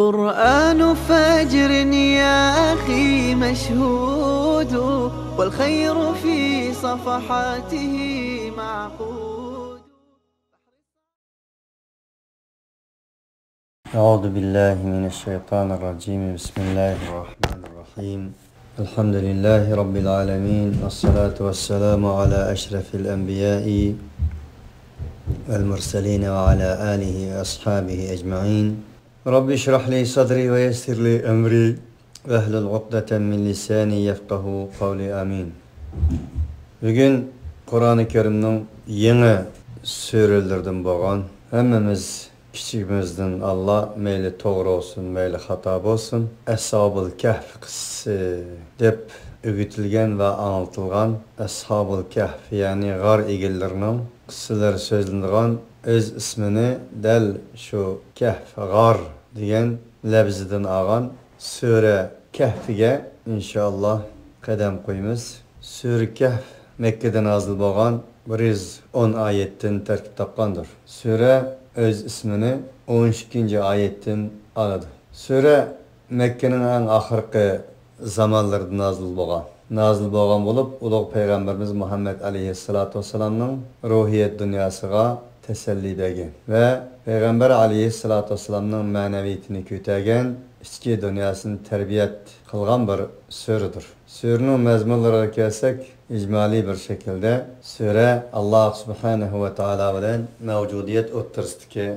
قرآن فجر يا أخي مشهود والخير في صفحاته معقود. أعوذ بالله من الشيطان الرجيم. بسم الله الرحمن الرحيم. الحمد لله رب العالمين، والصلاة والسلام على أشرف الأنبياء والمرسلين وعلى آله وأصحابه أجمعين. رب اشرح لي صدري ويسر لي أمري واحلل عقدة من لساني يفقه قولي. آمين. Bugün Kur'an-ı Kerim'nin yeni sürelerinden bo'lgan hammamiz kichigimizdan Allah meyli to'g'ri olsun, meyli xato olsun, Ashobul Kahf qissasi deb öğütülgen ve anlatılgan Ashobul Kahf, yani g'ar egillarining qissalari so'zlangan öz ismini del şu Kahf, g'ar degan labzidan olgan sura Kahfga inşallah qadam qo'yamiz. Sura Kahf Mekke'de nazil bo'lgan 110 oyatdan tarkib topgandir. Sura öz ismini 12. ayetten aladı. Sura Mekke'nin en ahirki zamanlarında nazil bo'lgan bo'lib, ulug' payg'ambarimiz Muhammed aleyhissalatu vesselam'ның ruhiyet dünyasıga teselli bergen ve Peygamber aleyhissalatu vesselam'ның maneviyetini ko'targan, ichki dünyasını terbiyet kılgan bir suradır. Surenin mezmunlarına kelsak, icmali bir şekilde sure Allah subhanahu ve taala bilen mevcudiyet o'ttirishdagi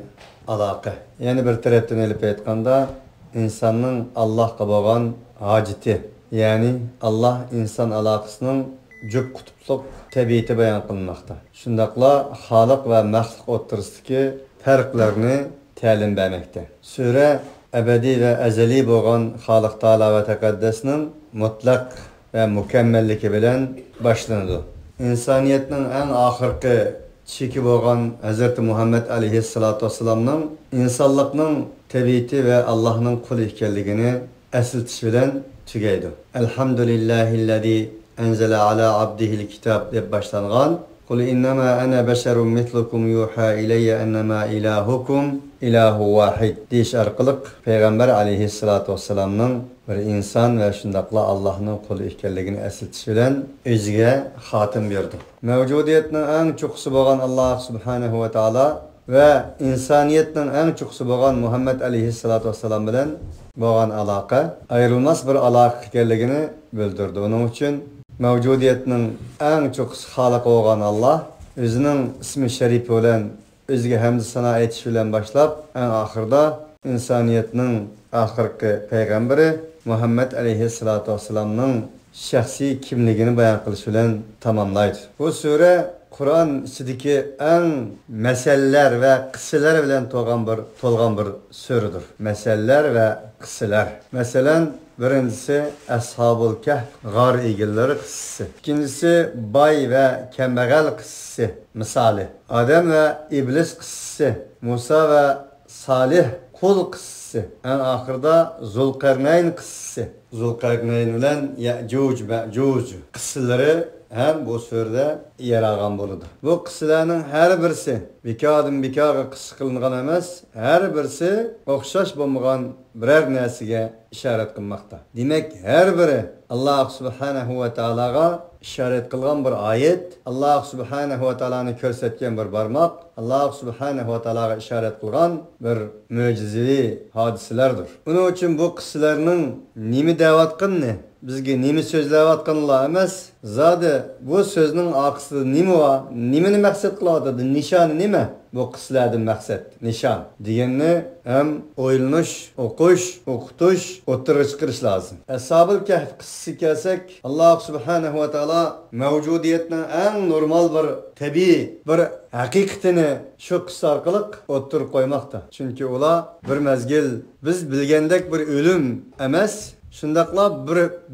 aloqa. Yani bir tarafdan elib aytganda insanın Allah'a bo'lgan hojati, yani Allah insan aloqasining jup qutupluq tabiati bayon qilinmoqda. Shundaqla xoliq va maxluq o'ttirishdagi farqlarni ta'lim bermoqda. Sure ebedi ve ezeli bo'lgan Xoliq Taala ve Taqaddasning mutlaq ve mükemmelliki bilen başlandı. İnsaniyetinin en ahirki çeki bo'lgan Hz. Muhammed aleyhissalatu vesselam'ның insanlıkның tabiati ve Allah'ның kulu ekanligini esirtish bilen tugaydi. Elhamdülillahillezî enzele ala abdihil kitab deb başlangan Kul innama ana beşerun mitlukum yuha ileyye ennema ilahukum ilahu vahid deyiş arqılık Peygamber aleyhissalatu vesselam'ның bir insan ve şundaqla Allah'ның kulu ekanligini esirtish bilen özüge hatim berdi. Mevcudiyetning en çoxusu bo'lgan Allah subhanahu ve taala ve insaniyetning en çoxusu bo'lgan Muhammed aleyhissalatu vesselam bilen bo'lgan aloqa ayrılmaz bir aloqa ekanligini bildirdi. Onun için mevcudiyetinin en çok halık olan Allah özünün ismi şerifi olan özge hamd sana etiş bilen başlap en ahırda insaniyetinin ahırki peygamberi Muhammed aleyhissalatu vesselam'ның şahsi kimligini bayan kılış bilen tamamlaydı. Bu sure Kur'an içindeki en meseleler ve kıssalar bilen tolgan bir suredir. Meseleler ve kıssalar. Mesela birincisi Ashobul Kahf, g'ar egillari qissasi. İkincisi Bay ve kambag'al qissasi, misali. Adem ve İblis qissasi, Musa ve Salih kul qissasi. En ahırda Zulqarnayn qissasi. Zulqarnayn bilen Ya'juj Ma'juj qissalari hem bu surede yer algan boludu. Bu qissalarning her birisi bikadan bikaga qissa qilingan emas, her birisi o'xshash bo'lmagan birer narsaga ishorat qilmoqda. Demek her biri Allah subhanahu ve taolaga ishorat qilgan bir oyat, Allah subhanahu ve taolani ko'rsatgan bir barmoq, Allah subhanahu ve taolaga ishorat qilgan bir mo'jizaviy hodisalardir. Uning uchun bu qissalarning nima deyotganini, bizga nima so'zlayotganlar emas, zodi bu so'zning oqisida nima va nimani maqsad qilyapti, nishoni nima? Bu qissalardan maqsad, nishon deganni ham o'ylanish, o'qish, o'qitish, o'tirib chiqarish lozim. Ashobul Kahf qissasi kelsak, Allah subhanahu ve taolo mavjudiyatning eng normal bir tabiiy bir haqiqatini shu qissa orqali o'tirib qo'ymoqda. Chunki ular bir mezgil biz bilgandek bir o'lim emas, shundaqla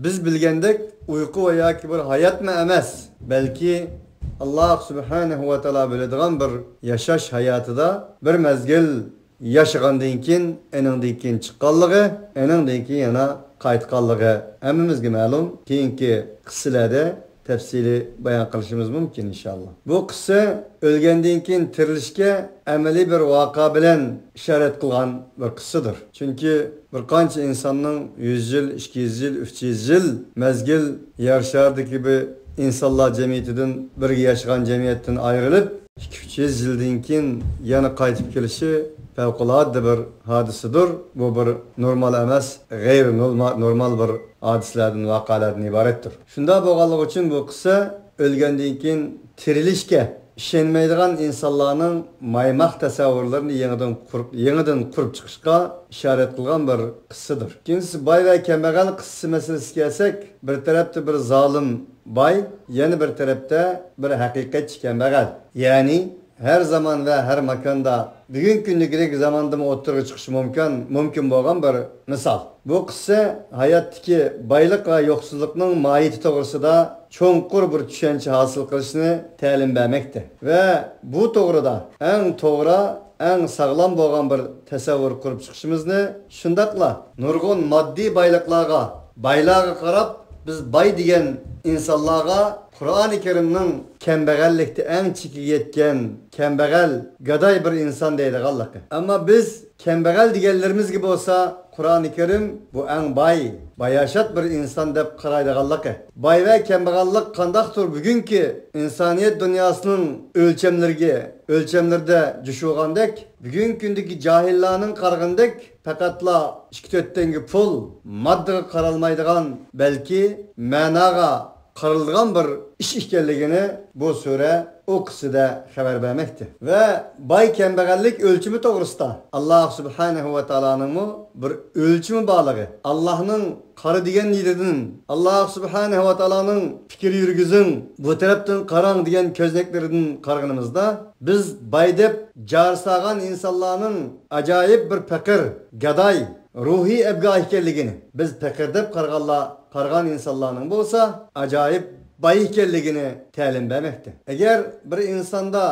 biz bilgandek uyqu va yoki bir hayotmi emas, balki Allah subhanahu ve taala biladigan bir yaşaş hayatida bir mezgil yaşagandan keyin eningdan keyin chiqqanligi, eningdan keyin yana qaytganligi hammamizga ma'lum. Keyingi qissalarda tafsili bayon qilishimiz mumkin inshaalloh. Bu qissa o'lgandan keyin tirilishga amaliy bir voqea bilan ishorat qilgan bir qissadir. Chunki bir qancha insonning 100 yil, 200 yil, 300 yil mazgil yer sharidagi gibi insonlar jamiyatidan birga yashagan jamiyatdan ayrilib 200 yildan keyin yana qaytib kelishi favqulodda bir hodisadir. Bu bir normal emas, g'ayri normal bir hodisalardan, voqealardan iboratdir. Shunda bo'lganligi uchun bu qissa o'lgandan keyin tirilishga ishonmaydigan insonlarning maymoq tasavvurlarini yangidan qurib chiqishga ishorat qilgan bir qissadir. Ikkinchisi boy va kambag'al qissasi masalasiga kelsak, bir tarafda bir zolim boy, yana bir tarafda bir haqiqatchi kambag'al. Ya'ni her zaman ve her makanda bugün gündeki zamanda mı oturuğa çıkışı mümkün bo'lgan bir misal. Bu qissa hayotdagi boylik va yo'qsizlikning mohiyati to'g'risida cho'nqur bir tushuncha hosil qilishni ta'lim bermoqda. Va bu to'g'rida eng to'g'ri, eng sog'lom bo'lgan bir tasavvur qurib chiqishimizni shundaqla nurg'un moddiy boylarga qarab biz boy degan insonlarga Qur'oni Karimning kambag'allikda eng chekiga yetgan kambag'al gadoy bir inson deydiganligi. Ammo biz kambag'al deganlarimizga bo'lsa Qur'oni Karim bu eng bayashat bir inson deb qaraydiganligi. Boy va kambag'allik qandaqdir bugungi insoniyat dunyosining o'lchamlarda jushugandek, bugungi kundagi jahillarning qarg'indek faqatla 2-4 tanga pul moddaga qaralmaydigan, balki ma'noga qaralgan bir ish ekanligini bu sura o qissada xabar bermoqda. Va boy kambag'allik o'lchimi to'g'risida Alloh subhanahu va taoloning bir o'lchimi borligi, Allohning qara degan yeridan, Alloh subhanahu va taoloning fikr yurgizin bu tarafdan qarang degan ko'znaklaridan qarag'animizda biz boy deb jarsagan insonlarning ajoyib bir faqir, gadoy, ruhiy abgah ekanligini biz faqir deb qargan insonlarning bo'lsa ajoyib boy ekanligini ta'lim bermoqda. Agar bir insonda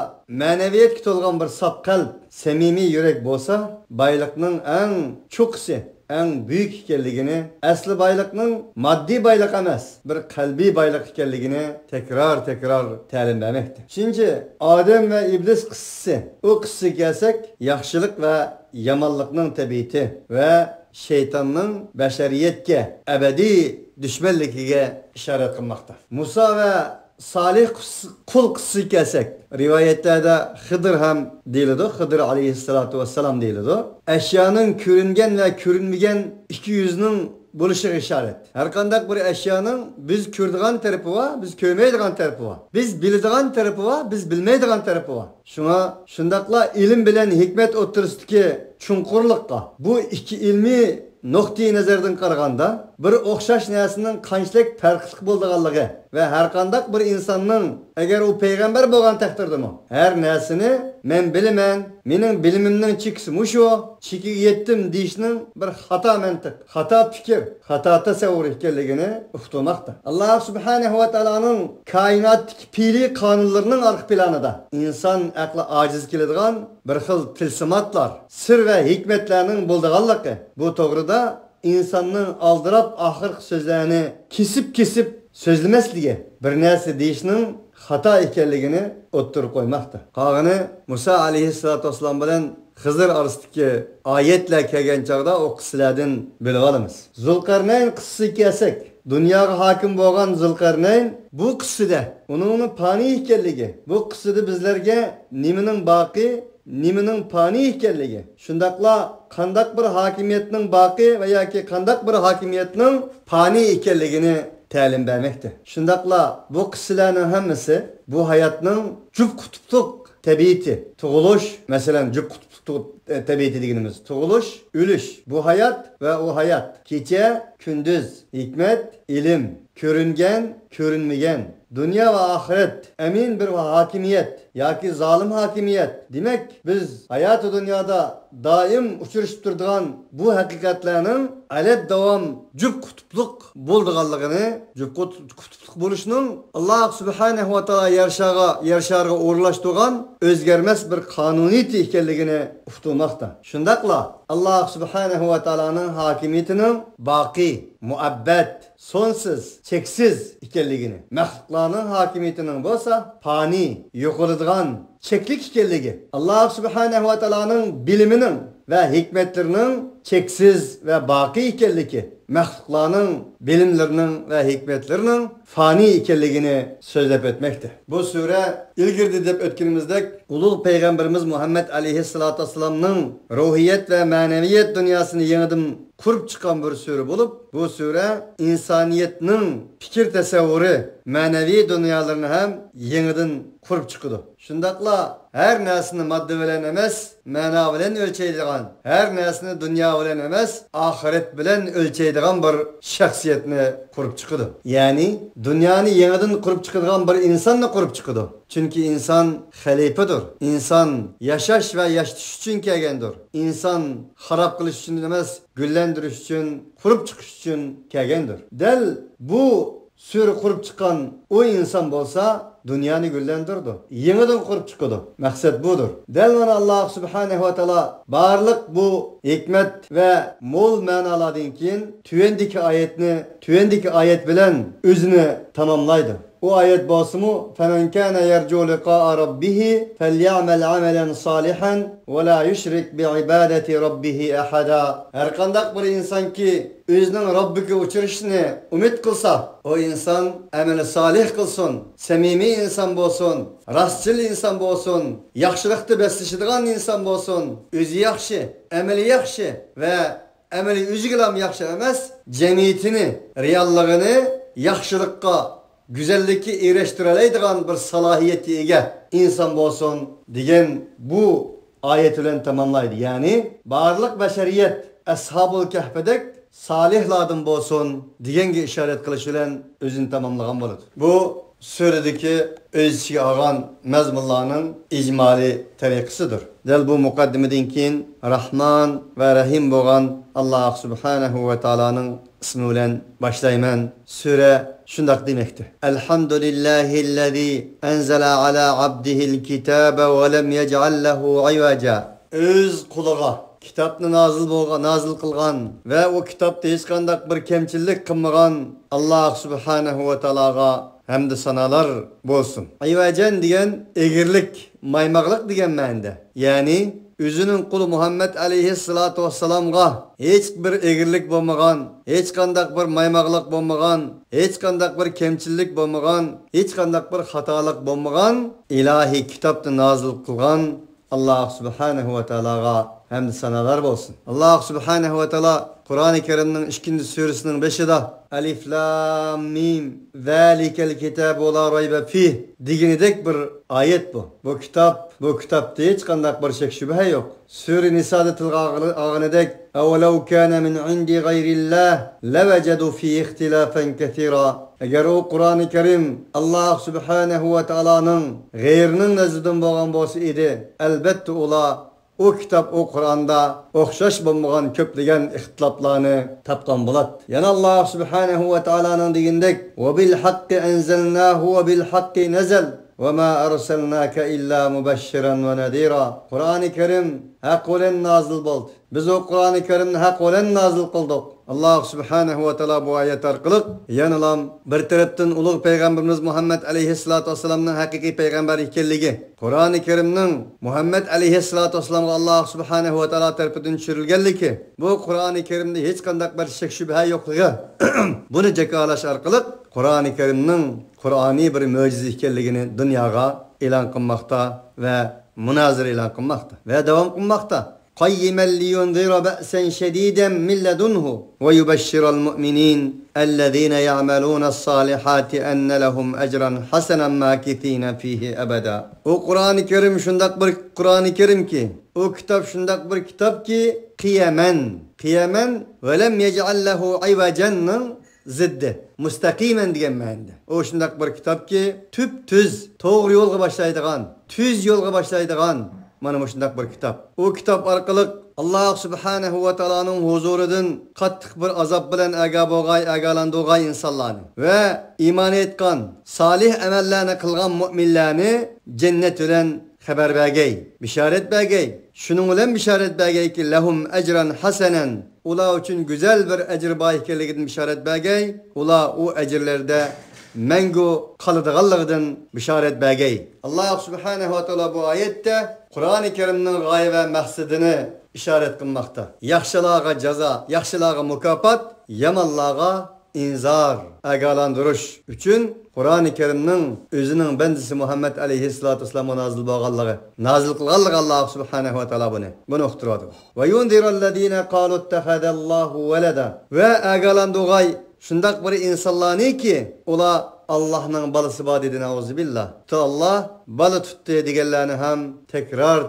ma'naviyatga to'lgan bir saf qalb, samimiy yurak bo'lsa, boylikning eng cho'qisi, eng buyuk ekanligini, asli boylikning moddiy boylik emas, bir qalbiy boylik ekanligini tekrar ta'lim bermoqda. Chunki Odam va iblis qissasi, u qissaga kelsak, yaxshilik va yomonlikning tabiati va şeytanın bashariyatga abadiy dushmanligiga ishorat qilmoqda. Musa va Salih qul qissasiga kelsak, rivayetlarda Xidr ham deyiladi, Xidr alayhissalatu vassalam deyiladi. Ashyoning ko'ringan va ko'rinmagan ikki yuzning bo'lishiga ishorat. Har qanday bir ashyoning biz ko'radigan tarafi va biz ko'rmaydigan tarafi va biz biladigan tarafi va biz bilmaydigan tarafi va shundaqla ilm bilan hikmat o'tirisidagi chunqurlikqa bu ikki ilmiy nuqtai nazardan qaraganda bir o'xshash narsaning qanchalik farqli bo'lganligi va har qanday bir insonning agar u payg'ambar bo'lgan taqdirdami har narsani men bilaman, mening bilimimning chekisi mushu, chekiga yetdim deyishning bir xato mantiq, xato fikr, xato tasavvur ekanligini uqtirmoqda. Alloh subhanahu va taoloning koinotdagi pili qonunlarining orqa planida inson aqli ojiz keladigan bir xil tilsimotlar, sir va hikmatlarning bo'lganligi bu to'g'rida insonning aldirab oxirgi so'zlarini kesib so'zlamasligi, bir narsa deyishning xato ekanligini o'ttirib qo'ymoqda. Qog'ini Musa alayhissalatu vassalam bilan Xizr orasidagi oyatlar kelgan chog'da o qissalardan bilib olamiz. Zulqarnayn qissasiga kelsak, dunyoga hokim bo'lgan Zulqarnayn bu qissada uning fani ekanligi, bu qissada bizlarga nimaning boqi, nimaning fani ekanligi, shundaqla qandaq bir hokimiyatning boqi va yoki qandaq bir hokimiyatning fani ekanligini ta'lim bermoqda. Shundaqla bu qissalarning hammasi bu hayotning jup qutupluq tabiati, tug'ilish, masalan jup qutupluq tabiati deganimiz, tug'ilish, o'lish, bu hayot va u hayot, kecha, kunduz, hikmat, ilm, ko'ringan, ko'rinmagan, dunyo va oxirat, amin bir hokimiyat yoki zolim hokimiyat. Demak, biz hayot dunyoda doim uchrashib turadigan bu haqiqatlarning alab davom jup qutupluq bo'lganligini, jup qutupluq bo'lishning Alloh subhanahu va taolo yarshag'a o'rlashtirgan o'zgarmas bir qonuniyat ekanligini uqtirmoqda. kılmakta. Şundakla Allah subhanahu ve ta'ala'nın hakimiyetinin baki, muabbet, sonsuz, çeksiz ikenligini, məxluqlarının hakimiyetinin bolsa fani, yo'qoladigan, çeklik ikenligi, Allah subhanahu ve ta'ala'nın biliminin ve hikmetlerinin çeksiz ve baki ikenligi, məxluqlarının bilimlerinin ve hikmetlerinin fani ikenligini sözlep etmekte. Bu sure ilgirdi dep ötkenimizdek ulug' Peygamberimiz Muhammed aleyhissalatu vesselam'nın ruhiyet ve maneviyet dünyasını yeniden kurup çıkan bir sure bulup, bu sure insaniyetinin fikir tesavvuru, manevi dünyalarını hem yeniden kurup çıkıdı. Şundakla her narsini madde bilen emas, mana bilen ölçeydigan, her narsini dünya bilen emas, ahiret bilen ölçeydigan bir şahsiyetini kurup çıkıdı. Yani dünyanı yeniden kurup çıkıdığan bir insanla kurup çıkıdı. Çünkü insan halifedir. İnsan yaşaş ve yaşatış için kelgendir. İnsan harap kılış için demez, güllendiriş için, kurup çıkış için kelgendir. Del bu sürü kurup çıkan o insan bolsa dünyanı güllendirdi. Yeniden kurup çıkıdı. Maksat budur. Del bana Allah subhanahu ve ta'ala barlık bu hikmet ve mol manalardan keyin tüvendiki ayet bilen özünü tamamlaydı. O ayet basımı فَمَنْ كَانَ يَرْجُوا لِقَاءَ رَبِّهِ فَلْيَعْمَلْ عَمَلًا صَالِحًا وَلَا يُشْرِكْ بِعِبَادَةِ رَبِّهِ أَحَدًا. Her kandak bir insan ki özünün Rabbike uçuruşunu ümit kılsa, o insan ameli salih kılsın, samimi insan bolsun, rastçıl insan bolsun, yaxşılıqты beslişidigan insan bolsun, özü yaxşı, ameli yaxşı ve ameli özügilam yaxşı emas, cemiyetini, riyallığını yaxşılıkka, güzellikki eriştireleydigan bir salahiyeti ege insan bolsun diyen bu ayet bilen tamamlaydı. Yani barlık beşeriyet Ashab-ul Kahf'dek salihlardan bolsun degenge işaret kılış bilen özünü tamamlagan boladı. Bu suredeki öz içine algan mezmunlarının icmali tariqisidir. Del bu mukaddimeden keyin Rahman ve Rahim bolgan Allah subhanahu ve ta'ala'nın ismi bilen başlayman. Sure şundak demektir. Elhamdülillahi'llezî enzela ala abdihil kitâbe ve lem yec'al lehu ivaca. Öz kuluğa kitapni nazil kılgan ve o kitapta hiç kandak bir kemçillik kılmagan Allah subhanahu ve ta'alaga hamd sanalar bolsun. Ayvacen diyen egirlik, maymaqlık diyen mende. Yani özünün kulu Muhammed aleyhissalatu vesselamga hiç bir egirlik bolmagan, hiç kandak bir maymaqlık bolmagan, hiç kandak bir kemçillik bolmagan, hiç kandak bir hatalık bolmagan ilahi kitapta nazil kılgan Allah subhanahu ve ta'alaga hamd sanalar bolsun. Allah subhanahu ve ta'ala Kur'an-ı Kerim'nin 2. suresinin 5'inde Alif Lam Mim Zalikel kitabu la raybe fih diginidek bir ayet bu. Bu kitapta hiç kandak bir şek şübhe yok. Sure Nisa'da tilga ağınedek Evlev kâne min indi gayrillah levecedu fi ihtilafen kethira. Eğer o Kur'an-ı Kerim Allah subhanahu ve ta'ala'nın gayrinin nezdinden boğan bolsa idi, elbette ola o kitap o Kur'an'da okşaş bulmagan köplegen ihtilaplarını tapkan bulat. Yani Allah subhanahu ve ta'ala'nın degindek ve bil hakkı enzelnahu ve bil hakkı nezel ve ma erselnake illa mübeşşiren ve nedira. Kur'an-ı Kerim hak olan nazil buldu. Biz o Kur'an-ı Kerim'ni hak olan nazil kıldık. Allah subhanahu ve ta'ala bu ayet arkalık yanılam bir taraftan ulug' Peygamberimiz Muhammed aleyhissalatu vesselam'nın hakiki peygamber ikenligi, Kur'an-ı Kerim'nin Muhammed aleyhissalatu vesselam'a Allah subhanahu ve ta'ala tarafından düşürülgenligi, bu Kur'an-ı Kerim'de hiç kandak bir şek şübhe yokluğu. Bunu cekalaş arkalık Kur'an-ı Kerim'nin Kur'ani bir mucize ikenligini dünyaya ilan kılmakta ve münazir ilan kılmakta ve devam kılmakta. قيما لينذر بأسا شديدا من لدنه ويبشر المؤمنين الذين يعملون الصالحات أن لهم أجرا حسنا ماكثين فيه أبدا. O Kur'an-ı Kerim şundak bir Kur'an-ı Kerim ki, o kitap şundak bir kitap ki kıyamen ve lem yec'allehu ivacanın ziddi. Mustakimen diyen mende. O şundak bir kitap ki tüz doğru yolga başlaydıgan, tüz yolga başlaydıgan mana muşundak bir kitap. O kitap arkalık Allah subhanahu ve ta'ala'nın huzurudun kattık bir azap bilen agalandığı insanlarını ve iman etkan, salih emellerini kılgan müminlerini cennet bilen haber bergey, bisharet bergey. Şunun bilen bisharet bergey ki lahum ecran hasanen. Ula üçün güzel bir ecir bar ekanligidan bisharet bergey. Ula o ecirlerde mengu kalıdığanlıqdan bisharet bergey. Allah subhanahu wa ta'ala bu ayette Kur'an-ı Kerim'nin gaye ve maqsadını işaret kılmakta. Yaxşılağa ceza, yaxşılağa mukafat, yamanlağa inzar, agalandırış üçün Kur'an-ı Kerim'nin özünün bendisi Muhammed aleyhissalatu vesselam'a nazil bolganlığı, nazil kılganlığı Allah subhanahu wa ta'ala bunu uqtırады. Ve yundirallezine qalu ittehadallahu veleda. Ve agalandığay şundak bir insanlarni ki ola Allah'ın balısı var dediğine auzubillah. Allah balı tuttu degenlerini hem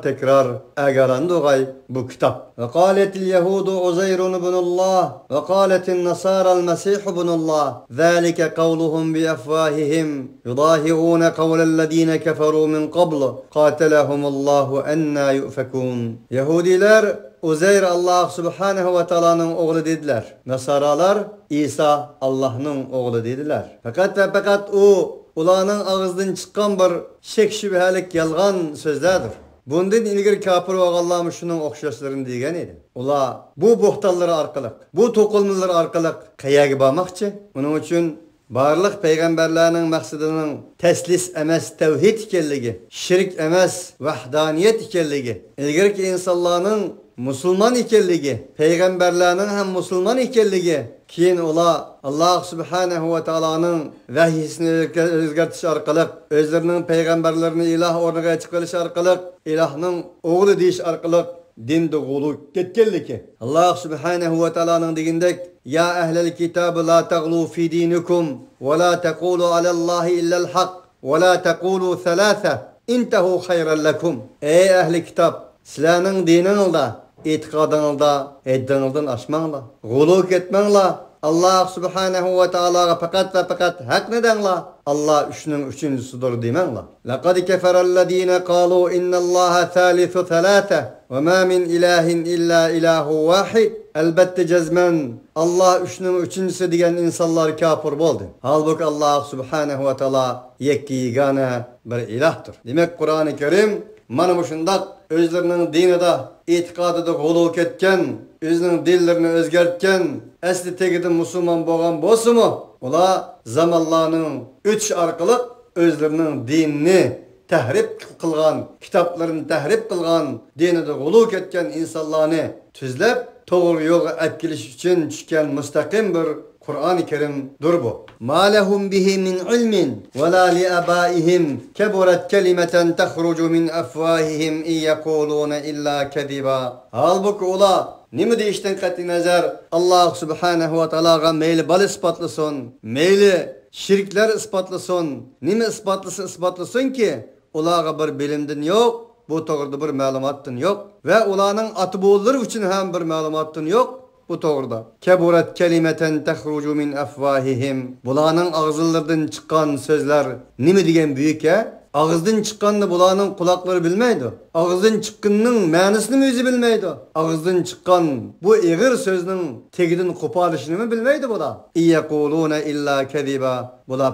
tekrar agalandı gay bu kitap. Ve qaletil yehudu Uzayrun ibnullah ve qaletin nasara el-Mesih ibnullah. Zalika kavluhum bi afwahihim yudahi'un kavlellezine keferu min qabl. Qatalahumullahu enna yufakun. Yahudiler Uzeyr Allah subhanahu ve ta'ala'nın oğlu dediler. Nasaralar İsa Allah'ın oğlu dediler. Fakat o ulanın ağızdan çıkan bir şek şübhelik yalgan sözlerdir. Bundan ilgiri kafir oğallamı şunun okşaşlarını degen idi. Ula bu buhtalları arkalık, bu tokulmaları arkalık kayagi bağmakçı. Bunun için barlıq peygamberlerinin maksadının teslis emes tevhid ikenligi, şirk emes vahdaniyet ikenligi, ilgiri ki insanların Müslüman ikenligi, peygamberlerinin hem Müslüman ikenligi, keyin ola Allah subhanahu ve ta'ala'nın vahyisini özgertiş arkalık, özlerinin peygamberlerini ilah ornaga çıkarış arkalık, ilahның oğlu deyiş arkalık, dinde gulu ketkenligi. Allah subhanahu ve ta'ala'nın degindek ya ehlel kitabı la taglu fi dinikum ve la tekulu alallahi illel haq ve la tekulu thalâtha intahu hayran lekum. Ey ehli kitap, sizlerinin dinini'lda, itikadınızda, eddinizden aşmangla, gulu ketmangla, Allah subhanahu ve ta'ala'ga fakat hak nedenla Allah üçünün üçüncüsüdür demangla. Laqad keferellezine qalu innallaha thalithu thalatha ve ma min ilahin illa ilahu vahid. Elbette cezmen Allah üçünün üçüncüsü degen insanlar kafir boldu. Halbuki Allah subhanahu ve ta'ala yekki yegane bir ilahdır. Demek Kur'an-ı Kerim mana şundak özlerinin dinide, itikadıda gulu ketken, özünün dillerini özgertken, esli tegidi Müslüman boğan bosumu, ola zamanlarının üç arkalık özlerinin dinini tahrip kılgan, kitaplarını tahrip kılgan, dinide gulu ketken insanlarını tüzlep, doğru yola etkiliş için çıkan müstakim bir Kur'an-ı Kerim dur bu. Ma lehum bihi min ilmin ve la li abaihim keburet kelimeten tehrucu min afwahihim in yekulune illa kediba. Halbuki ola nimi deyişten kat'i nazar Allah subhanahu ve ta'alaga meyli bal ispatlısın, meyli şirkler ispatlısın, nimi ispatlısın ki olaga bir bilimdin yok, bu doğruda bir malumatın yok ve ulanın atıboğulları için hem bir malumatın yok. Bu doğruda. Keburet kelimeten tehrucu min afwahihim. Bulanın ağızlarından çıkan sözler nimi degen büyük he? Ağızdan çıkanını bulanın kulakları bilmeydi. Ağızdan çıkanının manasını mı yüzü bilmeydi. Ağızdan çıkan bu eğir sözünün tegidin koparışını mı bilmeydi bula. İyekulune illa kediba. Bula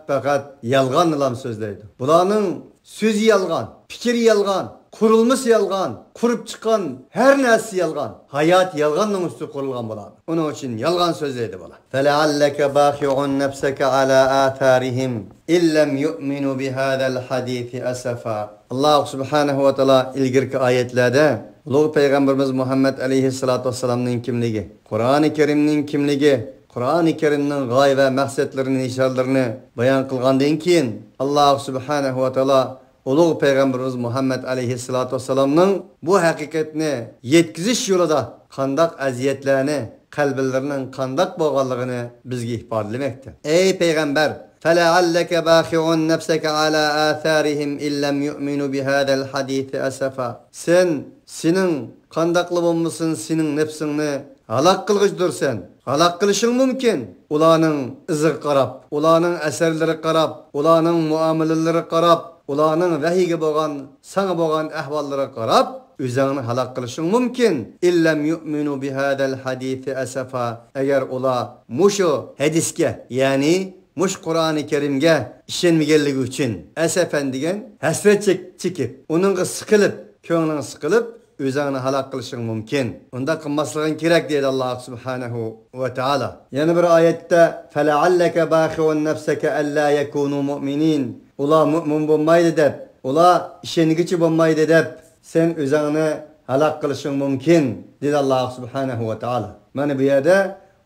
fakat yalgan ilam sözleydi. Bulanın sözü yalgan, fikir yalgan. Kurulmuş yalgan, kurup çıkan her nesi yalgan. Hayat yalganın üstü kurulgan bulan. Onun için yalgan sözleydi bulan. فَلَعَلَّكَ بَاخِعُنْ نَفْسَكَ عَلَى آثَارِهِمْ اِلَّمْ يُؤْمِنُوا بِهَذَا الْحَدِيثِ أَسَفًا. Allah subhanahu ve ta'ala ilgirki ayetlerde Ulu Peygamberimiz Muhammed aleyhissalatu vesselam'nın kimliği, Kur'an-ı Kerim'nin kimliği, Kur'an-ı Kerim'nin gaye ve maqsadlarini, işarlarını bayan kılgandan keyin Allah subhanahu ve ta'ala Ulu Peygamberimiz Muhammed aleyhissalatu vesselam'nın bu hakikatini yetkiziş yolunda kandak aziyetlerini, kalblerinin kandak boğallığını bizge ihbarlamekte. Ey Peygamber! فَلَعَلَّكَ بَاخِعُنْ نَفْسَكَ عَلَى آثَارِهِمْ اِلَّمْ يُؤْمِنُوا بِهَذَا الْحَدِيثِ أَسَفًا. Senin kandaklı bulmuşsun senin nefsini halak kılgıçdır sen. Halak kılışın mümkün. Ulanın ızı qarab, ulanın eserleri qarab, ulanın muameleleri qarab, ulanın vahiyge boğan, sana boğan ahvalları qarab, üzerine halak kılışın mümkün. İllem yu'minu bihadal hadisi asafa. Eğer ula muşu hadiske yani mush Qur'oni Karimga ishonmaganligi uchun asafan hasrat chekib, uningga siqilib, ko'ngling siqilib, o'zingni halok qilishing mumkin. Unda qilmasliging kerak deydi Alloh subhanahu va taolo. Yana bir oyatda fala'allaka bakhun nafsaka alla yakunu mu'minin. Ular mu'min bo'lmaydi deb, ular ishongichi bo'lmaydi deb sen o'zingni halok qilishing mumkin dedi Alloh subhanahu va taolo. Mana bu yerda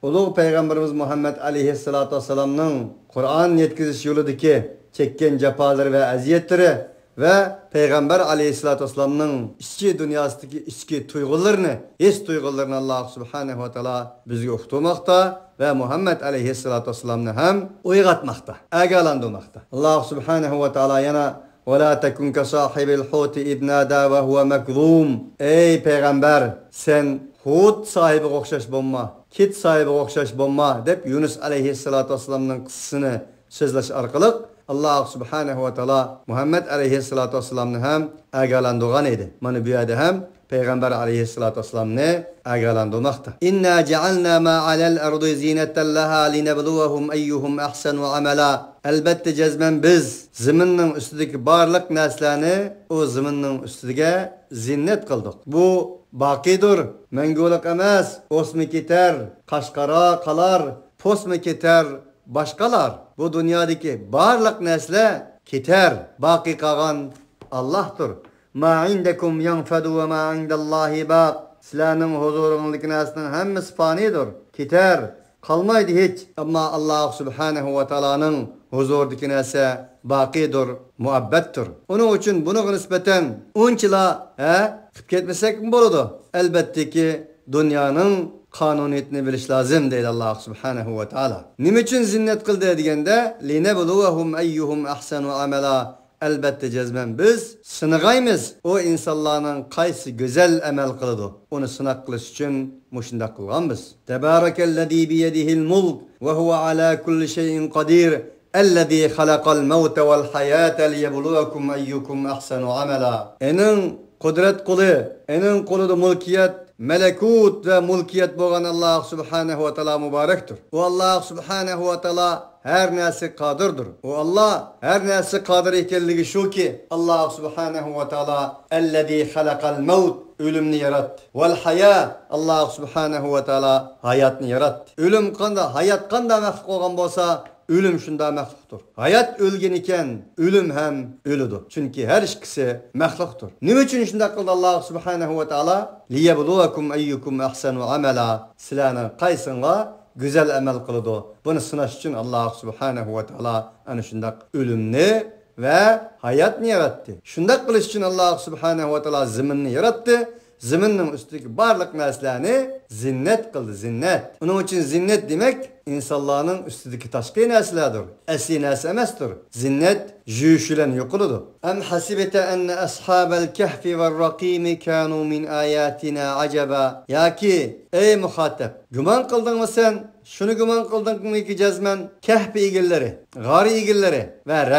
ulug' payg'ambarimiz Muhammad alayhissalatu vassalamning Qur'on yetkazish yo'lidagi chekkan jafolari va aziyatlari ve Peygamber aleyhissalatü vesselam'nın içki dünyasındaki içki tuyg'ularini, his tuyg'ularini Allah subhanahu wa ta'ala bizga o'qitmoqda ve Muhammed aleyhissalatü vesselam'ni ham uyg'otmoqda, agalandırmoqda. Allah subhanahu wa ta'ala yana وَلَا تَكُنْ كَصَاحِبِ الْحُوتِ اِذْ نَادَى وَهُوَ مَكْذُومٌ. Ey Peygamber, sen Hud sahibi okşaş bomma, kit sahibi okşaş bomma dep Yunus aleyhissalatü vesselam'nın kıssını sözleş arkalık Allah subhanahu ve taala Muhammed aleyhissalatu vesselam'ni ham agalandırgan edi. Mana bu yerda ham Peygamber aleyhissalatu vesselam'ni agalandırmoqda. İnna ja'alna ma alal ardi zinatan laha linabluwahum ayyuhum ahsanu amala. Elbette cezmen biz ziminning ustidagi barliq narsalarni o ziminning ustiga zinnet qildik. Bu baqidir, mangulik emas, o'smi ketar, qashqara qalar, posmi ketar, başkalar. Bu dünyadaki barliq narsa ketar, baqi qolgan Allohdir. Ma indakum yanfadu ve ma indallahi baq. Sizlarning huzuringizda narsaning hammasi fanidir, ketar, qolmaydi hech. Ammo Alloh subhanahu va taolaning huzuridagi narsa baqidir, muabbatdir. Onun uchun buni nisbatan unchila qilib ketmasak bo'ladi. Albatta ki dunyoning qonuniyatini bilish lozim deydi Alloh subhanahu va taolo. Nima uchun zinnet qildi deganda linabluwahum ayyuhum ahsanu amala. Elbette cezmen biz sınagaymiz o insanların qaysi güzel amel kılıdı. Onu sınak kılış için muşunda kılgan biz. Tebarekellezî biyedihil mulk ve huve ala kulli şeyin kadir. Ellezî halakal mevte vel hayâte liyebluvakum eyyukum ahsanu amela. Enin kudret kulu, enin kuluda mulkiyet, melekut ve mulkiyet boğan Allah subhanahu ve taala mübarektir. O Allah subhanahu ve taala her nesi kadirdir. O Allah her nesi kadir ekenligi şu ki Allah subhanahu ve taala ellezî halakal mevt ölümni yarattı. Vel haya Allah subhanahu ve taala hayatını yarattı. Ölüm kanda hayat kanda mahluq olgan bolsa ölüm şunda mahluqtur. Hayat ölgen iken ölüm hem ölüdür. Çünkü her ikisi mahluqtur. Nima üçün şunda qildi Allah subhanahu ve taala liyebluvakum eyyukum ahsanu amala. Sizlarning qaysingga güzel amel kılıdı. Bunu sınaş için Allah subhanahu ve taala ana şundak ölümni ve hayatını yarattı. Şundak kılış için Allah subhanahu ve taala ziminni yarattı. Ziminin üstündeki barliq narsalarni zinnet kıldı, zinnet. Onun için zinnet demek insanların üstündeki taşqi narsalardır. Asli narsa emasdir. Zinnet juyushilan yo'qoladi. Am hasibata anna ashabal kahfi vel raqim kanu min ayatina ajaba. Yaki ey muhattab, guman qildingmi sen? Şunu guman qildingmi ki jazman kahf egilleri, g'ari egilleri ve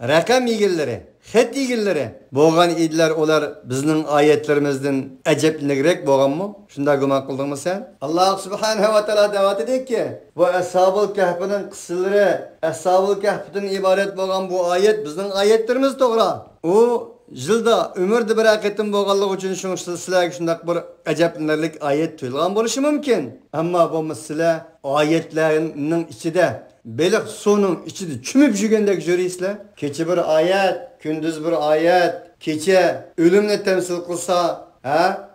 raqam egilleri, xet egilleri bo'lgan ediler, ular bizning oyatlarimizdan ajabliroq bo'lganmi? Shunda guman qildingmi sen? Alloh subhanahu va taolo da'vat ediki, bu ashabul kahfning qissalari, ashabul kahfdan iborat bo'lgan bu oyat bizning oyatlarimiz to'g'ri. U yılda ömürde bir hakiyetim boğallık için sizlerge şundak bir acayiplerlik ayet tuyulgan buluşu mümkün. Ama bu mesele ayetlerinin içinde, belik sonun içinde çümüp jügendek jürüysizler. Keçe bir ayet, gündüz bir ayet, keçe ölümle temsil kılsa,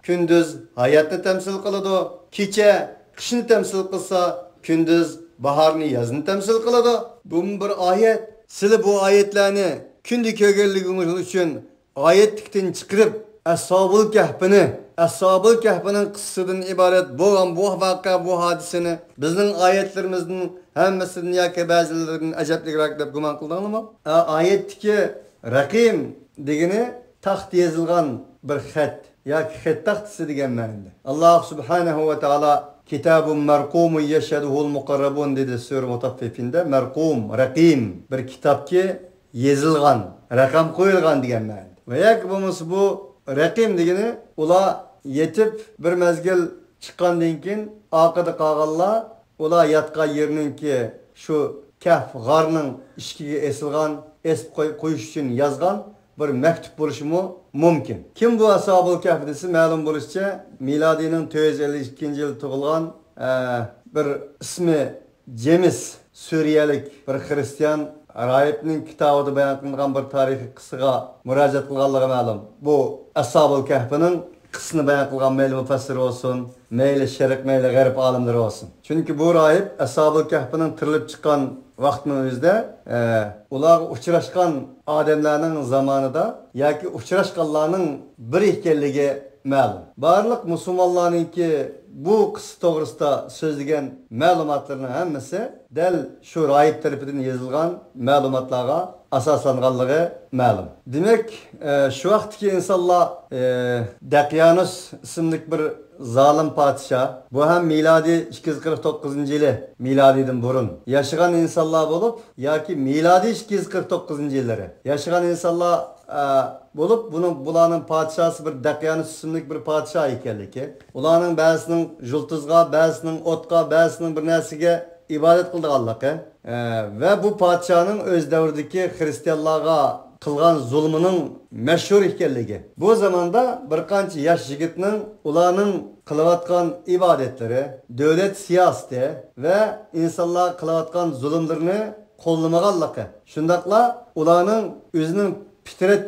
gündüz hayatını temsil kılıdı. Keçe kışını temsil kılsa, gündüz baharını yazını temsil kılıdı. Bu bir ayet. Siz bu ayetlerini kündü kögelliğimiz için ayetlikten çıkırıp Ashab-ul Kahf'nin kıssadan ibaret bo'lgan bu vaqqa, bu hadisini bizning ayetlerimizning hammasini yoki ba'zilarini ajablikroq deb gumon qildingmi? Oyatdagi raqim degani taxt yozilgan bir xat yoki xat taxtasi degan ma'noda. Alloh subhanahu va taolo kitabun marqumun yashhaduhul muqarrabun dedi sura Mutaffifinde. Marqum, raqim bir kitobga yozilgan, raqam qo'yilgan degan ma'noda. Ve yak bu raqim degani ular yetib bir mezgil chiqqandan keyin orqada qolganlar ular yotgan yeriningki shu Kahf g'arning ishkiga esilgan, esib qo'yish uchun yozgan bir maktub bo'lishi mumkin. Kim bu Ashabul Kahf desa, ma'lum bo'lishicha, milodiyning 452-yil tug'ilgan bir ismi James Suriyalik bir Hristiyan rahibning kitobida bayon qilingan bir tarixiy qissaga murojaat qilganligi ma'lum. Bu Ashabul Kahfning qissasini bayon qilgan mayli mufassir olsun, mayli sharq, mayli g'arb olimlari olsun. Chunki bu rahib Ashabul Kahfning tirilib chiqqan vaqtning o'zida ular uchrashgan odamlarning zamonida yoki uchrashganlarning bir ekanligi ma'lum. Barliq musulmonlarningki bu qissa to'g'risida so'zlagan ma'lumotlarning hammasi dal shu rahib tarafidan yozilgan ma'lumotlarga asoslanganligi ma'lum. Demak, shu vaqtdagi insonlar Daqiyanus ismli bir zalim podshoh, bu ham milodiy 249-yili milodiydan burun yaşagan insonlar bo'lib, yoki milodiy 249-yillari yaşagan insonlar bo'lib, bularning podshosi bir Daqiyanus ismli bir podshoh ekanligi, ularning ba'zisining jultuzga, ba'zisining o'tga, ba'zisining bir narsaga ibodat qilganligi va bu podshohning o'z davridagi xristianlarga qilgan zulmining mashhur ekanligi. Bu zamonda bir qancha yosh yigitning ularning qilayotgan ibodatlari, davlat siyosati va insonlar qilayotgan zulmlarni qo'llamaganligi. Shundaqla ularning o'zining fitrat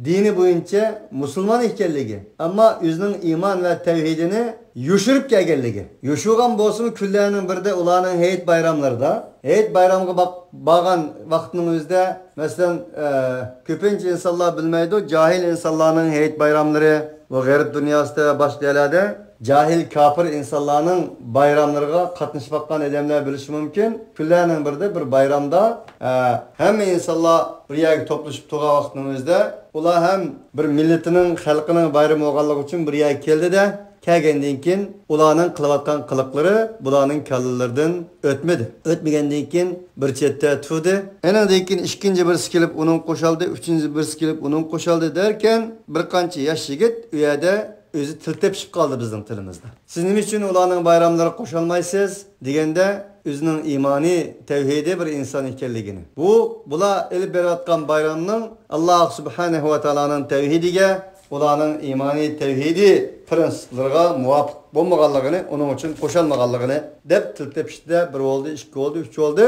dini bo'yicha musulmon ekanligi, ammo o'zining iymon va tavhidini yoshirib kelganligi. Yoshirgan bo'lsin kunlarning birida ularning hayit bayramlarida, hayit bayramga borgan vaqtning o'zida, masalan, ko'pincha insonlar bilmaydi, jahil insonlarning hayit bayramlari va g'arb dunyosida va boshqa yerlarda jahil kafir insonlarning bayramlariga qatnashib batgan odamlar bilishi mumkin. Kunlarning birida bir bayramda hamma insonlar bir yerga to'plashib turgan vaqtning o'zida ular ham bir millatining, xalqining bayrami bo'lganligi uchun bir yerga keldi-da, kelgandan keyin ularning qilayotgan qiliqlari bularning kallalaridan o'tmadi. O'tmagandan keyin bir chetda turdi. Anadan keyin ikkinchi birisi kelib uning qo'shildi, uchinchi birisi kelib uning qo'shildi derken bir qancha yosh yigit u yerda o'zi til tepishib qoldi bizning tilimizda. Siz nima uchun ularning bayramlariga qo'shilmaysiz deganda o'zining iymoniy, tavhidi bir inson ekanligini. Bular ilib berayotgan bayramning Alloh subhanahu va taoloning tavhidiga, ularning iymoniy tavhidi prinsiplariga muvofiq bo'lmaganligini, uning uchun qo'shilmaganligini deb til tepishda bir oldi, ikki oldi, uch oldi.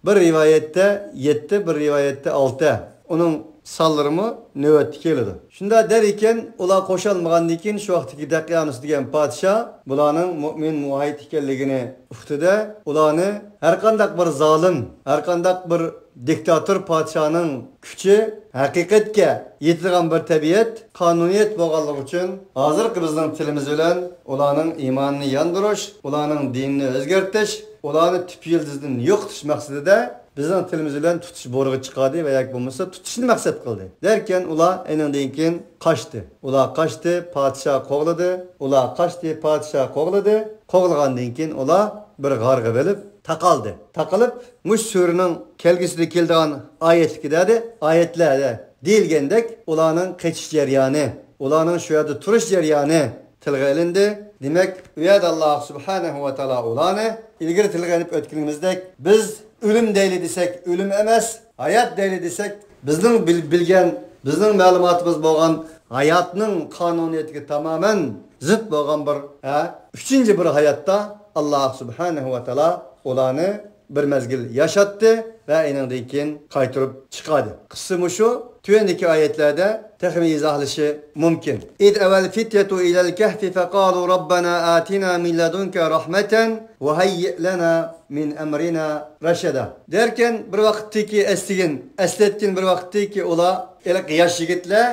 Bir rivayette 7, bir rivayette 6. Onun sallarımı növbeti keldi. Shunda der ekan, ular qo'shilmagandan keyin shu vaqtdagi Daqiyanus degan podshoh bularning mu'min muahid ekanligini uqtida, ularni har qanday bir zolim, har qanday bir diktator podshohning kuchi haqiqatga yetilgan bir tabiat, qonuniyat bo'lganligi uchun hozirgi bizning tilimiz bilan ularning iymonini yandirish, ularning dinini o'zgartirish, ularni tip yıldızdan yo'qotish maqsadida bizning tilimiz bilan tutish bo'rg'i chiqadi va yoki bo'lmasa tutishni maqsad qildi. Derken ular endan keyin qochdi. Ular qochdi, podshoh qo'g'ladi. Ular qochdi, podshoh qo'g'ladi. Qo'g'ilgandan keyin ular bir g'arg'a bo'lib taqaldi. Taqilib, mush suraning kelgisida kelgan oyatlikda oyatlarda deyilgandek ularning qochish jarayoni, ularning shu yerda turish jarayoni tilga ilindi. Demak, u yerda Alloh subhanahu va taolo ularni ilgari tilganib o'tganimizdek biz ölüm deyli desek ölüm emas, hayat deyli desek bizning bilgan, bizning ma'lumotimiz bo'lgan hayotning qonuniyatiga tamamen zid bo'lgan bir üçüncü bir hayotda Alloh subhanahu va taolo ularni bir mezgil yaşattı ve endan keyin qaytirib chiqadi. Qismi shu tuvandagi oyatlarda tahmin izohlashi mumkin. İd evvel fityetu ilal kahfi faqalu rabbana atina min ladunka rahmeten ve hayyi lana min emrina rashada. Derken bir vaqtdagi esletkin bir vaqtdagi ular ilk yosh yigitlar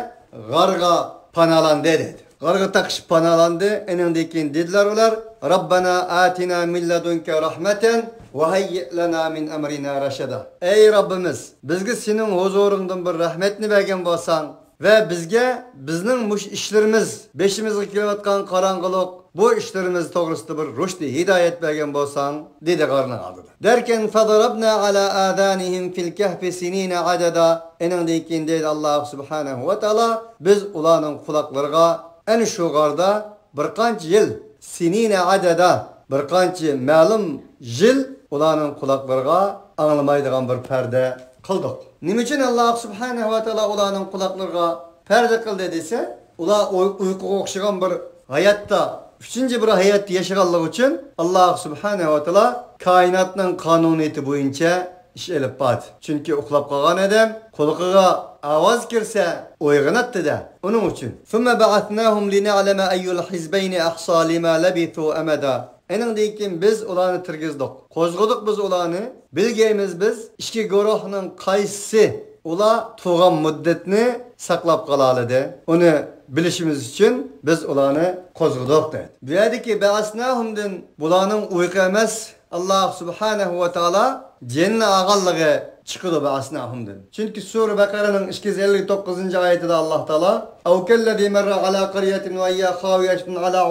g'arga panalandı dedi. G'arga taqishib panalandı. Endan keyin dedilar ular rabbana atina min ladunka rahmeten ve hayyi lana min emrina rashada. Ey Rabbimiz, bizga sening huzuringdan bir rahmetni bergan bo'lsang ve bizge bizning mush ishlarimiz, beşimizga kelayotgan qorong'ilik, bu ishlarimiz to'g'risida bir rushdi hidoyat bergan bo'lsang, dedi qarni oldida. Derken fadarabna ala adanihim fil kahfi sinina adada. Endan keyin dedi Alloh subhanahu va taolo biz ularning quloqlariga ana shu g'arda bir qancha yil sinina adada, bir qancha ma'lum yil ularning quloqlariga anglamaydigan bir perde kıldık. Nima uchun Allah subhanahu va taala ularning quloqlariga perde qildi desa, ular uyquga o'xshagan bir hayotda, üçüncü bir hayot yaşaganligi uchun Allah subhanahu va taala koinotning qonuniyati bo'yicha ish elib bad. Chunki uxlab qolgan odam quloqiga ovoz kirsa uyg'onadi-da. Uning uchun. Thumma ba'athnahum lina'lama ayyul hizbayni ahsa lima labithu amada. Eningdan keyin biz ularni tirgizdik. Qo'zg'adik biz ularni. Bilgaymiz biz ikki guruhning qaysi ular tug'an muddatni saqlab qolaladi. Uni bilishimiz uchun biz ularni qo'zg'adik dedi. Bu yerdagi ba'asnahumdan bularning uyqu emas, Allah subhanahu va taala cennet ağallığı çıkıdı ba'asnahumdan. Çünkü Sure Bakara'nın 259. ayetinde Allah Teala "Ev kellezî merre alâ qaryetin ve hiye khâviyetun alâ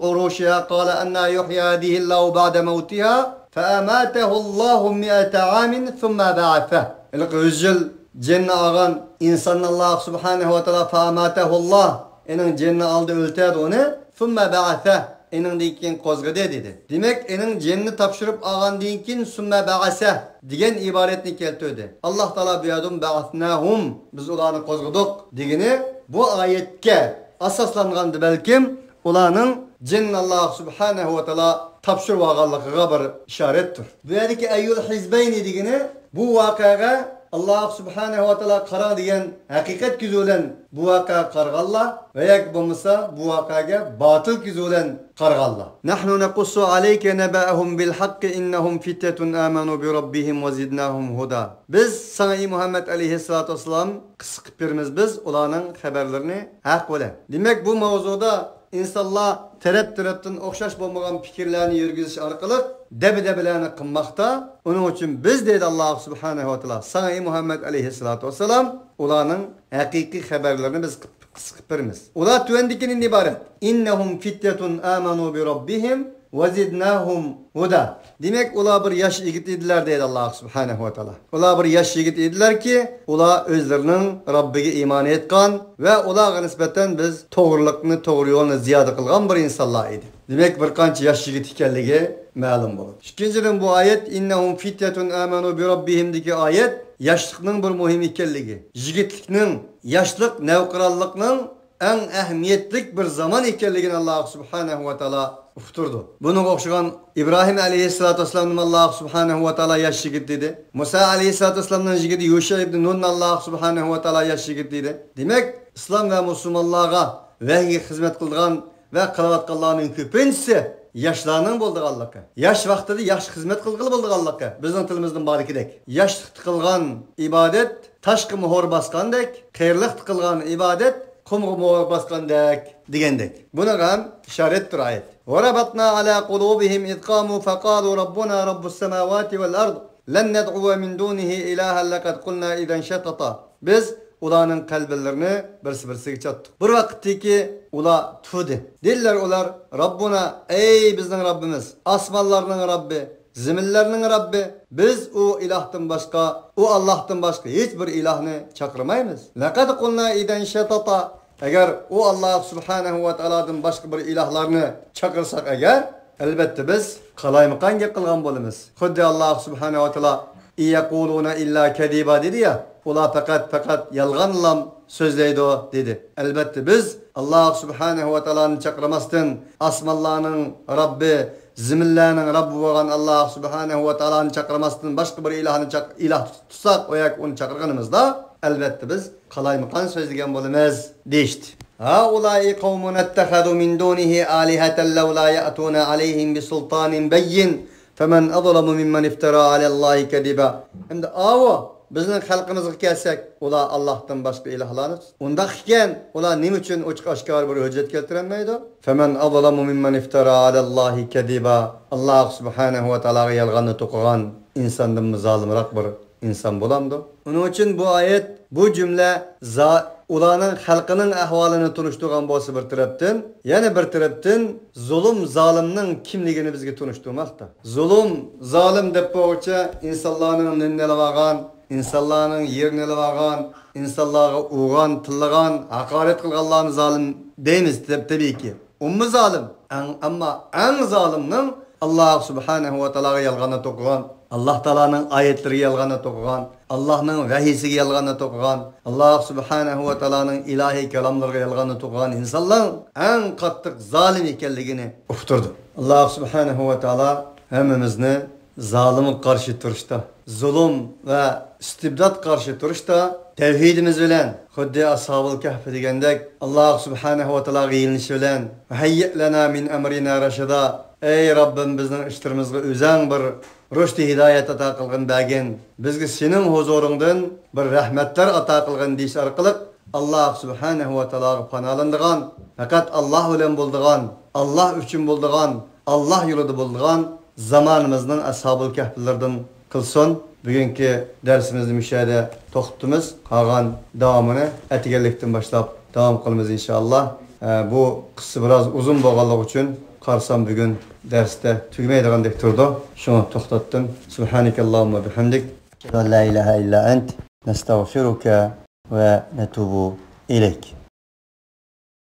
urûşiha qâle ennâ yuhyi hâzihillâhu ba'de mevtiha fe'amâtehullahu mi'ete âmin thumma ba'atheh." İlk yüzyıl cennet ağan insanın Allah subhanahu ve taala fe'amâtehullah enin cennet aldı öltedi onu thumma ba'atheh. Enin deyken kozgıdı dedi. Demek enin cenni tapşırıp ağan deyken sümme ba'aseh diyen ibaretini keltirdi. Allah Teala biyadum ba'athnahum biz ularını kozgıdık digini bu ayetke asaslangandı belkim ularının cenni Allah subhanahu ve taala tapşırıp ağanlıkıga bir işarettir. Bu yerdeki eyyul hizbeyni digini bu vakıya Allah subhanahu wa taala qara degan haqiqat ko'zi bilan bu voqea qarg'alla va yoki bo'lmasa bu voqeaga botil ko'zi bilan qarg'alla. Nahnu naqussu alayka naba'ahum bil haqqi innahum fityatun amanu bi rabbihim wa zidnahum huda. Biz sana Muhammed aleyhissalatu vesselam qisqib beramiz biz ularning xabarlarini haq bilan. Demak bu mavzuda insanlar taraf-tarafdan o'xshash bo'lmagan fikrlarni yurgizish orqali debilerini qilmoqda. Onun için biz dedi Allah subhanahu wa taala sana Muhammed aleyhissalatu vesselam ularning haqiqiy xabarlarini biz qisqib beramiz. Ular tuvendikining iborat. İnnahum fityatun amanu bi rabbihim ve zidnahum huda. Demek ular bir yaş yigit ediler dedi Allah subhanahu wa taala. Ular bir yaş yigit ediler ki ular özlerinin Rabbiga iman etgan ve ularga nisbeten biz to'g'rilikni, to'g'ri yo'lni ziyoda qilgan bir insonlar edi. Demek bir qancha yaş yigit ekanligi ma'lum bo'ldi. İkinciden bu ayet innahum fityatun amanu bi rabbihim deki ayet yaşlıkның bir muhim ekanligi, yigitlikning, yaşlık, nevqirallikning en ehemmiyetlik bir zaman ekanligini Allah subhanahu wa taala uqtirdi. Bunun o'xshagan İbrahim aleyhissalatu vesselam'ın Allah subhanahu wa taala yaş yigit dedi. Musa aleyhissalatu vesselam'ın yigiti Yusha ibn Nun Allah subhanahu wa taala yaş yigit dedi. Demek İslam ve Müslümanlarga vahiy hizmet kılgan ve kılavatqanlarning köpüncisi yaşlarının bolduğanlığı. Yaş vaxtida yaxshi xizmat qilg'ili bolduğanlığı. Bizning tilimizdan barikidek. Yaşlık qilgan ibadet tashqi muhor basqandek, xayrlik qilgan ibadet qumg'i muhor basqandek degandek. Buna ham ishoratdir ayet. وَرَبَطْنَا عَلَى قُلُوبِهِمْ إِذْ قَامُوا فَقَالُوا رَبُّنَا رَبُّ السَّمَاوَاتِ وَالْأَرْضِ لَنْ نَدْعُوَ مِنْ دُونِهِ إِلَٰهًا لَقَدْ قُلْنَا إِذًا شَطَطًا. Biz ularning qalblarini birsi-birsiga chatdik. Bir vaqtdagi ular tudi. Dediler ular Rabbuna ey bizning Rabbimiz, osmonlarning Rabbi, ziminlarning Rabbi, biz o ilahdan başqa, o Allah'tan başqa hiç bir ilahni chaqirmaymiz. Laqad qulna idan shatata. Agar o Allah subhanahu wa ta'aladan başqa bir ilahlarni chaqirsak agar, albatta biz qalaymiqan gap qilgan bo'lamiz. Xuddi Allah subhanahu wa ta'ala yaquluna illa kadiba dedi ya. Ular fakat yalğanlam sözleydi o dedi. Elbette biz Allah subhanahu wa ta'ala'nı çakırmasın. Asmallarının Rabbi, ziminlerinin Rabbi olan Allah subhanahu wa ta'ala'nı çakırmasın. Başka bir ilah tutsak o yak onu çakırganımızda elbette biz qalaymiqan sözlegen bo'lamiz deyishdi. هؤلاء قوم اتخذوا من دونه آلهة لولا يأتون عليهم بسلطان بين فمن أظلم ممن افترى على الله كذبا. Hem de bizning xalqimizga kelsak, ular Allohdan boshqa ilahlarni unda ekan, ular nima uchun ochiq-oshkor bir hujjat keltirmaydi? Faman azlamu mimman iftara alallohi kadiba. Alloh subhanahu va taologa yolg'onni to'qigan insondan zolimroq bir inson bo'lamdi. Uning uchun bu oyat, bu jumla ularning xalqining ahvolini tunishtirgan bo'lsa bir tarafdan, yana bir tarafdan zulm zolimning kimligini bizga tunishtirmoqda. Zulm, zolim deb bo'yicha insonlarning nimalar insanların yerini algan, insanlara uğran, tıllagan, hakaret kılganlarını zalim deyimiz tabii ki. Ummu zalim. Ama en zalimnin Allah subhanahu ve ta'ala yalğana to'qigan, Allah Ta'ala'nın ayetleriga yalğana to'qigan, Allah'ның vahiysiga yalğana to'qigan, Allah subhanahu ve ta'ala'nın ilahi kelamlarga yalğana to'qigan insanlar en qattiq zalim ekanligini uqtirdi. Allah subhanahu ve ta'ala hammamizni zalimi qarshi turishda, zulm ve istibdod qarshi turishda tevhidimiz bilan xuddi ashabul kahf degandek Allah subhanahu ve ta'alaga yelinish bilan hayy lana min amrina rashada. Ey Rabbim, bizning ishlarimizga o'zing bir rushd hidoyat ato qilgin bagin, bizga sening huzurungdan bir rahmatlar ato qilgin deyish orqali Allah subhanahu ve ta'alaga panolandigan, faqat Allah bilan bo'ldigan, Allah uchun bo'ldigan, Allah yo'lida bo'ldigan zamonimizning ashabul kahflardan qilsin. Bugungi darsimizni müşahede to'xtatamiz. Qolgan davomini atiganlikdan boshlab davom qilamiz inshaalloh. Bu qissa biroz uzun bo'lganligi uchun qarsam bugun darsda tugamaydigandek turdi. Shuni to'xtatdim. Subhanakallahumma bihamdik. La ilaha illa ant. Nastagfiruka va natubu ilayk.